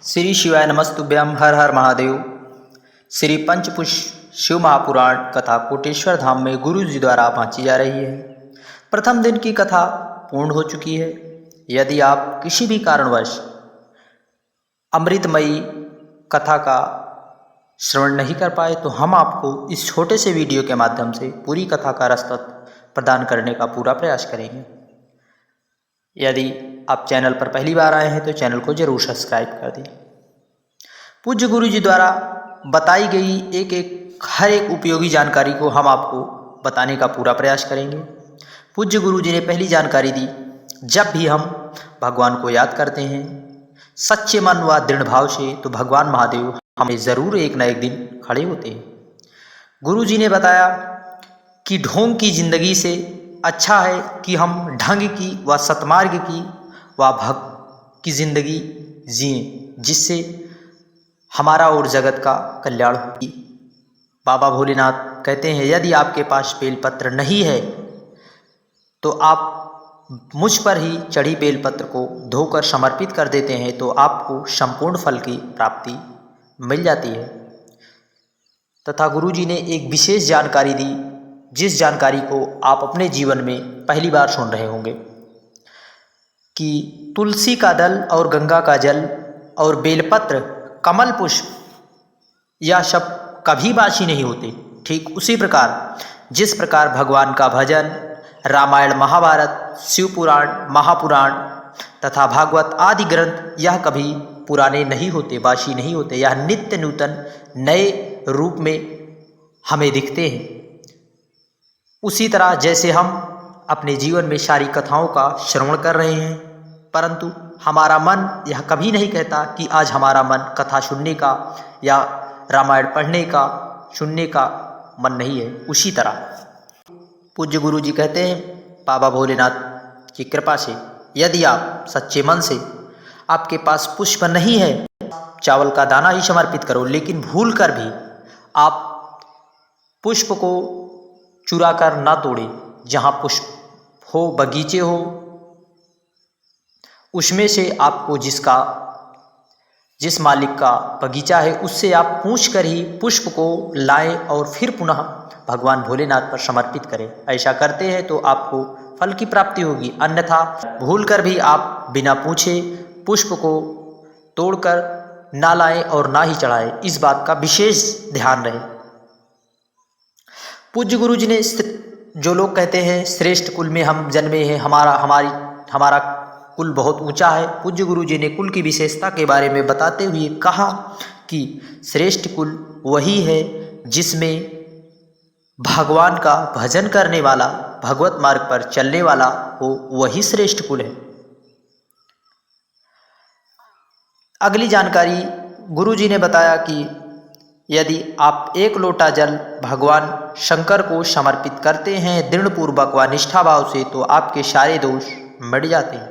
श्री शिवाय नमस्तुभ्यम। हर हर महादेव। श्री पंचपुष्प शिव महापुराण कथा कोटेश्वर धाम में गुरु जी द्वारा वांची जा रही है। प्रथम दिन की कथा पूर्ण हो चुकी है। यदि आप किसी भी कारणवश अमृतमयी कथा का श्रवण नहीं कर पाए तो हम आपको इस छोटे से वीडियो के माध्यम से पूरी कथा का रसद प्रदान करने का पूरा प्रयास करेंगे। यदि आप चैनल पर पहली बार आए हैं तो चैनल को जरूर सब्सक्राइब कर दें। पूज्य गुरु जी द्वारा बताई गई हर एक उपयोगी जानकारी को हम आपको बताने का पूरा प्रयास करेंगे। पूज्य गुरु जी ने पहली जानकारी दी, जब भी हम भगवान को याद करते हैं सच्चे मन व दृढ़ भाव से तो भगवान महादेव हमें ज़रूर एक न एक दिन खड़े होते हैं। गुरु जी ने बताया कि ढोंग की जिंदगी से अच्छा है कि हम ढंग की व सतमार्ग की व भक्त की जिंदगी जिएं, जिससे हमारा और जगत का कल्याण हो। बाबा भोलेनाथ कहते हैं, यदि आपके पास बेलपत्र नहीं है तो आप मुझ पर ही चढ़ी बेलपत्र को धोकर समर्पित कर देते हैं तो आपको संपूर्ण फल की प्राप्ति मिल जाती है। तथा गुरु जी ने एक विशेष जानकारी दी, जिस जानकारी को आप अपने जीवन में पहली बार सुन रहे होंगे कि तुलसी का दल और गंगा का जल और बेलपत्र कमल पुष्प यह सब कभी बासी नहीं होते। ठीक उसी प्रकार जिस प्रकार भगवान का भजन, रामायण, महाभारत, शिव पुराण, महापुराण तथा भागवत आदि ग्रंथ यह कभी पुराने नहीं होते, बासी नहीं होते। यह नित्य नूतन नए रूप में हमें दिखते हैं। उसी तरह जैसे हम अपने जीवन में सारी कथाओं का श्रवण कर रहे हैं, परंतु हमारा मन यह कभी नहीं कहता कि आज हमारा मन कथा सुनने का या रामायण पढ़ने का, सुनने का मन नहीं है। उसी तरह पूज्य गुरु जी कहते हैं, बाबा भोलेनाथ की कृपा से यदि आप सच्चे मन से आपके पास पुष्प नहीं है, चावल का दाना ही समर्पित करो, लेकिन भूल कर भी आप पुष्प को चुरा कर ना तोड़े। जहाँ पुष्प हो, बगीचे हो, उसमें से आपको जिस मालिक का बगीचा है उससे आप पूछ कर ही पुष्प को लाएं और फिर पुनः भगवान भोलेनाथ पर समर्पित करें। ऐसा करते हैं तो आपको फल की प्राप्ति होगी। अन्यथा भूल कर भी आप बिना पूछे पुष्प को तोड़कर ना लाएं और ना ही चढ़ाएं। इस बात का विशेष ध्यान रहे। पूज्य गुरु जी ने जो लोग कहते हैं श्रेष्ठ कुल में हम जन्मे हैं, हमारा कुल बहुत ऊंचा है, पूज्य गुरु जी ने कुल की विशेषता के बारे में बताते हुए कहा कि श्रेष्ठ कुल वही है जिसमें भगवान का भजन करने वाला, भगवत मार्ग पर चलने वाला हो, वही श्रेष्ठ कुल है। अगली जानकारी गुरु जी ने बताया कि यदि आप एक लोटा जल भगवान शंकर को समर्पित करते हैं दृढ़पूर्वक व निष्ठा भाव से तो आपके सारे दोष मिट जाते हैं।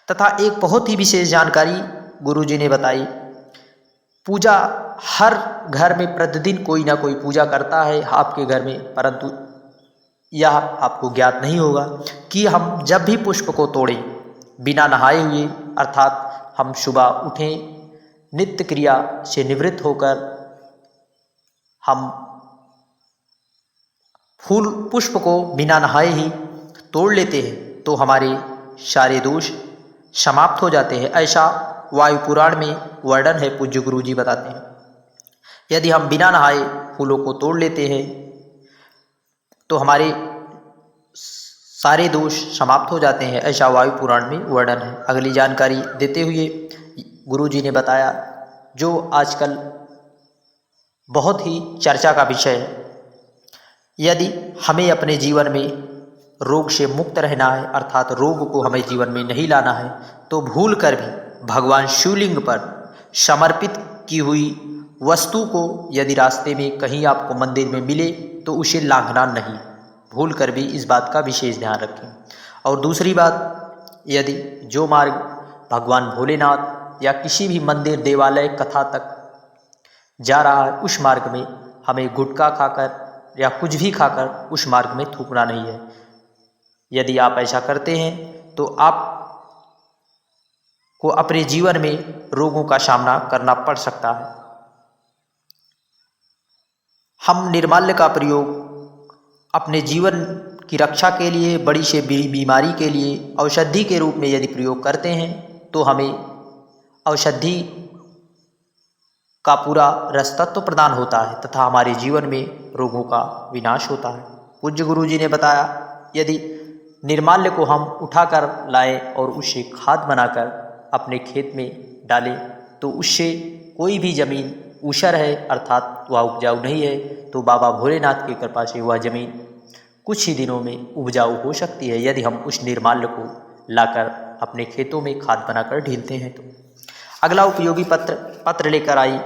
तथा एक बहुत ही विशेष जानकारी गुरु जी ने बताई, पूजा हर घर में प्रतिदिन कोई ना कोई पूजा करता है आपके घर में, परंतु यह आपको ज्ञात नहीं होगा कि हम जब भी पुष्प को तोड़ें बिना नहाए हुए, अर्थात हम सुबह उठें, नित्य क्रिया से निवृत्त होकर हम पुष्प को बिना नहाए ही तोड़ लेते हैं तो हमारे सारे दोष समाप्त हो जाते हैं। ऐसा वायु पुराण में वर्णन है, पूज्य गुरु जी बताते हैं। यदि हम बिना नहाए फूलों को तोड़ लेते हैं तो हमारे सारे दोष समाप्त हो जाते हैं, ऐसा वायु पुराण में वर्णन है। अगली जानकारी देते हुए गुरु जी ने बताया, जो आजकल बहुत ही चर्चा का विषय है, यदि हमें अपने जीवन में रोग से मुक्त रहना है, अर्थात रोग को हमें जीवन में नहीं लाना है, तो भूल कर भी भगवान शिवलिंग पर समर्पित की हुई वस्तु को यदि रास्ते में कहीं आपको मंदिर में मिले तो उसे लांघना नहीं। भूल कर भी इस बात का विशेष ध्यान रखें। और दूसरी बात, यदि जो मार्ग भगवान भोलेनाथ या किसी भी मंदिर, देवालय, कथा तक जा रहा है, उस मार्ग में हमें गुटखा खाकर या कुछ भी खाकर उस मार्ग में थूकना नहीं है। यदि आप ऐसा करते हैं तो आप को अपने जीवन में रोगों का सामना करना पड़ सकता है। हम निर्माल्य का प्रयोग अपने जीवन की रक्षा के लिए, बड़ी से बड़ी बीमारी के लिए औषधि के रूप में यदि प्रयोग करते हैं तो हमें औषधि का पूरा रसतत्व प्रदान होता है तथा हमारे जीवन में रोगों का विनाश होता है। पूज्य गुरु जी ने बताया, यदि निर्माल्य को हम उठाकर लाएं और उसे खाद बनाकर अपने खेत में डालें तो उससे कोई भी ज़मीन ऊसर है अर्थात वह उपजाऊ नहीं है तो बाबा भोलेनाथ की कृपा से वह ज़मीन कुछ ही दिनों में उपजाऊ हो सकती है यदि हम उस निर्माल्य को लाकर अपने खेतों में खाद बनाकर ढीलते हैं तो। अगला उपयोगी पत्र लेकर आई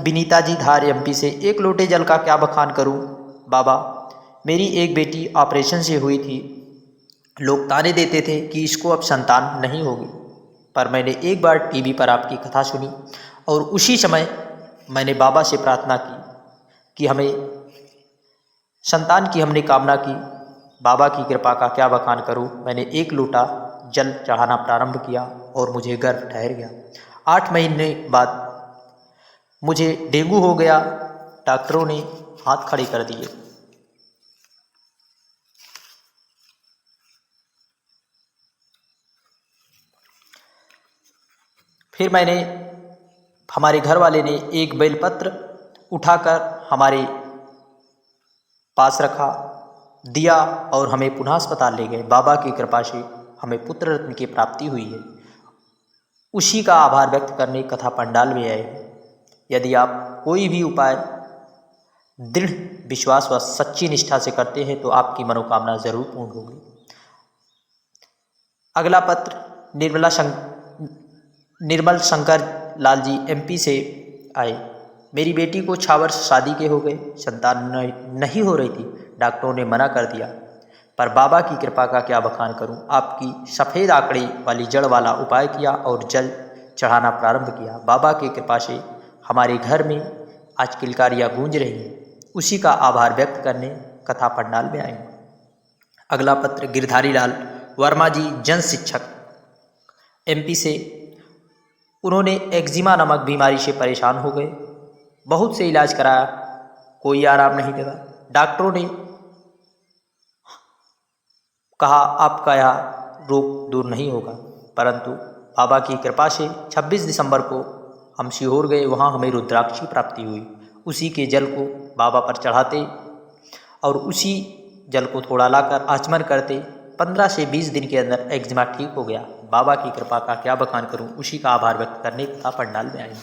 विनीता जी धार एमपी से। एक लोटे जल का क्या बखान करूं बाबा, मेरी एक बेटी ऑपरेशन से हुई थी। लोग ताने देते थे कि इसको अब संतान नहीं होगी, पर मैंने एक बार टीवी पर आपकी कथा सुनी और उसी समय मैंने बाबा से प्रार्थना की कि हमें संतान की हमने कामना की। बाबा की कृपा का क्या बखान करूं, मैंने एक लोटा जल चढ़ाना प्रारंभ किया और मुझे गर्भ ठहर गया। 8 महीने बाद मुझे डेंगू हो गया। डॉक्टरों ने हाथ खड़े कर दिए। फिर हमारे घर वाले ने एक बेलपत्र उठाकर हमारे पास रखा, दिया और हमें पुनः अस्पताल ले गए। बाबा की कृपा से हमें पुत्र रत्न की प्राप्ति हुई है। उसी का आभार व्यक्त करने कथा पंडाल में आए हैं। यदि आप कोई भी उपाय दृढ़ विश्वास व सच्ची निष्ठा से करते हैं तो आपकी मनोकामना जरूर पूर्ण होगी। अगला पत्र निर्मल शंकर लाल जी एमपी से आए। मेरी बेटी को 6 वर्ष शादी के हो गए, संतान नहीं हो रही थी। डॉक्टरों ने मना कर दिया, पर बाबा की कृपा का क्या बखान करूं। आपकी सफ़ेद आंकड़े वाली जड़ वाला उपाय किया और जल चढ़ाना प्रारंभ किया। बाबा की कृपा से हमारे घर में आज किलकारियाँ गूंज रही हैं। उसी का आभार व्यक्त करने कथा पंडाल में आए। अगला पत्र गिरधारी लाल वर्मा जी जन शिक्षक एमपी से। उन्होंने एक्जिमा नामक बीमारी से परेशान हो गए। बहुत से इलाज कराया, कोई आराम नहीं लगा। डॉक्टरों ने कहा आपका यह रोग दूर नहीं होगा, परंतु बाबा की कृपा से 26 दिसंबर को हम सीहोर गए। वहाँ हमें रुद्राक्ष की प्राप्ति हुई। उसी के जल को बाबा पर चढ़ाते और उसी जल को थोड़ा लाकर आचमन करते 15 से 20 दिन के अंदर एक्जिमा ठीक हो गया। बाबा की कृपा का क्या बखान करूं, उसी का आभार व्यक्त करने तथा पंडाल में आए।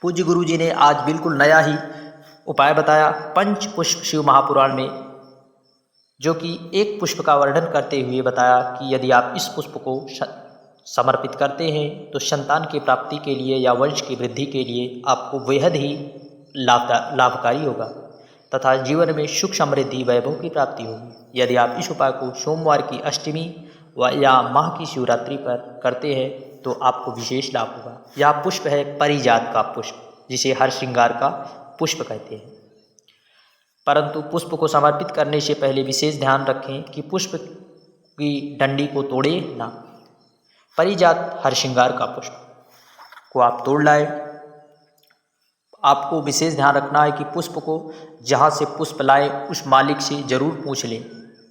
पूज्य गुरु जी ने आज बिल्कुल नया ही उपाय बताया पंच पुष्प शिव महापुराण में, जो कि एक पुष्प का वर्णन करते हुए बताया कि यदि आप इस पुष्प को समर्पित करते हैं तो संतान की प्राप्ति के लिए या वंश की वृद्धि के लिए आपको बेहद ही लाभकारी होगा तथा जीवन में सुख समृद्धि वैभव की प्राप्ति होगी। यदि आप इस उपाय को सोमवार की अष्टमी या माह की शिवरात्रि पर करते हैं तो आपको विशेष लाभ होगा। यह पुष्प है परिजात का पुष्प, जिसे हर श्रृंगार का पुष्प कहते हैं। परंतु पुष्प को समर्पित करने से पहले विशेष ध्यान रखें कि पुष्प की डंडी को तोड़े ना। परिजात हर श्रृंगार का पुष्प को आप तोड़ लाए। आपको विशेष ध्यान रखना है कि पुष्प को जहाँ से पुष्प लाए उस मालिक से जरूर पूछ लें।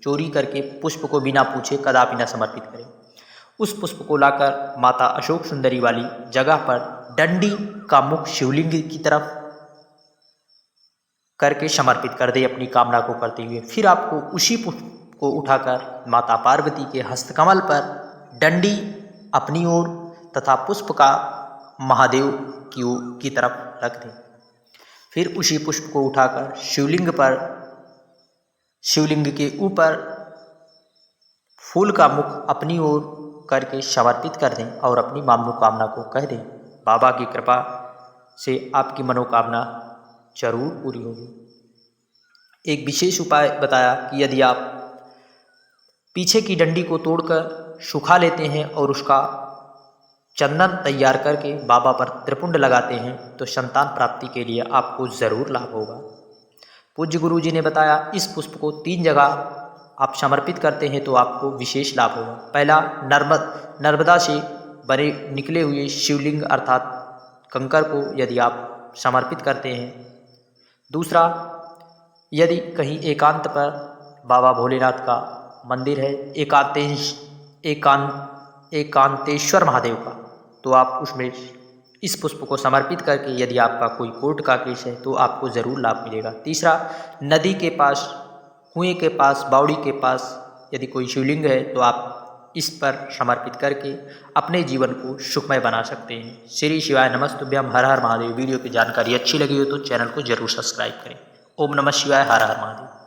चोरी करके पुष्प को बिना पूछे कदापि न समर्पित करें। उस पुष्प को लाकर माता अशोक सुंदरी वाली जगह पर डंडी का मुख शिवलिंग की तरफ करके समर्पित कर दे अपनी कामना को करते हुए। फिर आपको उसी पुष्प को उठाकर माता पार्वती के हस्तकमल पर डंडी अपनी ओर तथा पुष्प का महादेव की तरफ रख दें। फिर उसी पुष्प को उठाकर शिवलिंग के ऊपर फूल का मुख अपनी ओर करके समर्पित कर दें और अपनी मनोकामना को कह दें। बाबा की कृपा से आपकी मनोकामना जरूर पूरी होगी। एक विशेष उपाय बताया कि यदि आप पीछे की डंडी को तोड़कर सुखा लेते हैं और उसका चंदन तैयार करके बाबा पर त्रिपुंड लगाते हैं तो संतान प्राप्ति के लिए आपको ज़रूर लाभ होगा। पूज्य गुरु जी ने बताया इस पुष्प को 3 जगह आप समर्पित करते हैं तो आपको विशेष लाभ होगा। पहला, नर्मदा से बने निकले हुए शिवलिंग अर्थात कंकर को यदि आप समर्पित करते हैं। दूसरा, यदि कहीं एकांत पर बाबा भोलेनाथ का मंदिर है, एकांतेश्वर महादेव का, तो आप उसमें इस पुष्प को समर्पित करके यदि आपका कोई कोर्ट का केस है तो आपको ज़रूर लाभ मिलेगा। तीसरा, नदी के पास, कुएं के पास, बावड़ी के पास यदि कोई शिवलिंग है तो आप इस पर समर्पित करके अपने जीवन को सुखमय बना सकते हैं। श्री शिवाय नमस्तुभ्यम। हर हर महादेव। वीडियो की जानकारी अच्छी लगी हो तो चैनल को जरूर सब्सक्राइब करें। ओम नमः शिवाय। हर हर महादेव।